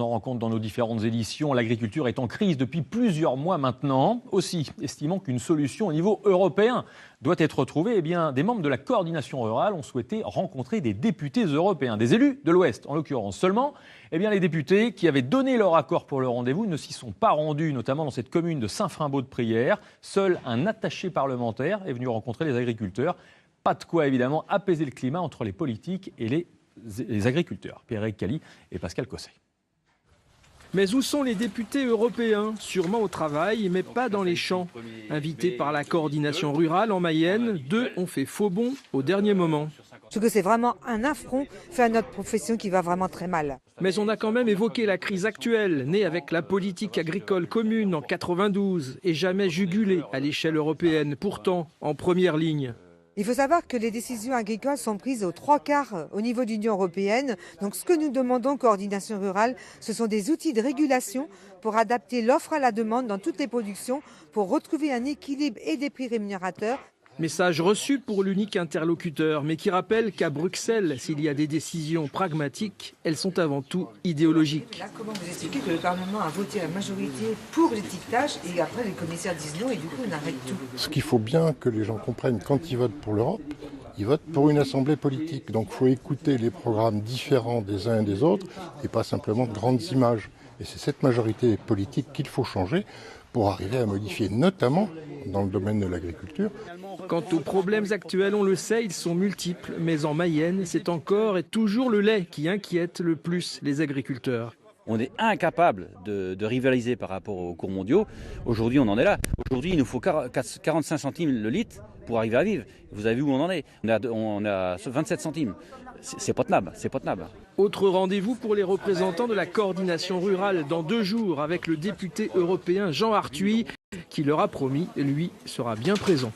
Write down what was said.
en rend compte dans nos différentes éditions. L'agriculture est en crise depuis plusieurs mois maintenant. Aussi, estimant qu'une solution au niveau européen doit être trouvée, eh bien, des membres de la coordination rurale ont souhaité rencontrer des députés européens, des élus de l'Ouest en l'occurrence. Seulement, eh bien, les députés qui avaient donné leur accord pour le rendez-vous ne s'y sont pas rendus, notamment dans cette commune de Saint-Frimbault-de-Prières. Seul un attaché parlementaire est venu rencontrer les agriculteurs. Pas de quoi, évidemment, apaiser le climat entre les politiques et les agriculteurs. Pierre Cali et Pascal Cosset. Mais où sont les députés européens? Sûrement au travail, mais pas dans les champs. Invités par la coordination rurale en Mayenne, 2 ont fait faux bond au dernier moment. Je trouve que c'est vraiment un affront fait à notre profession qui va vraiment très mal. Mais on a quand même évoqué la crise actuelle, née avec la politique agricole commune en 92 et jamais jugulée à l'échelle européenne, pourtant en première ligne. Il faut savoir que les décisions agricoles sont prises aux 3/4 au niveau de l'Union européenne. Donc ce que nous demandons, coordination rurale, ce sont des outils de régulation pour adapter l'offre à la demande dans toutes les productions, pour retrouver un équilibre et des prix rémunérateurs. Message reçu pour l'unique interlocuteur, mais qui rappelle qu'à Bruxelles, s'il y a des décisions pragmatiques, elles sont avant tout idéologiques. Là, comment vous expliquez que le Parlement a voté la majorité pour l'étiquetage et après les commissaires disent non et du coup on arrête tout? Ce qu'il faut bien que les gens comprennent, quand ils votent pour l'Europe, ils votent pour une assemblée politique. Donc il faut écouter les programmes différents des uns et des autres et pas simplement de grandes images. Et c'est cette majorité politique qu'il faut changer pour arriver à modifier, notamment dans le domaine de l'agriculture. Quant aux problèmes actuels, on le sait, ils sont multiples. Mais en Mayenne, c'est encore et toujours le lait qui inquiète le plus les agriculteurs. On est incapable de rivaliser par rapport aux cours mondiaux. Aujourd'hui, on en est là. Aujourd'hui, il nous faut 45 centimes le litre pour arriver à vivre. Vous avez vu où on en est? On a 27 centimes. C'est pas tenable, c'est pas tenable. Autre rendez-vous pour les représentants de la coordination rurale dans 2 jours avec le député européen Jean Arthuis qui leur a promis, lui, sera bien présent.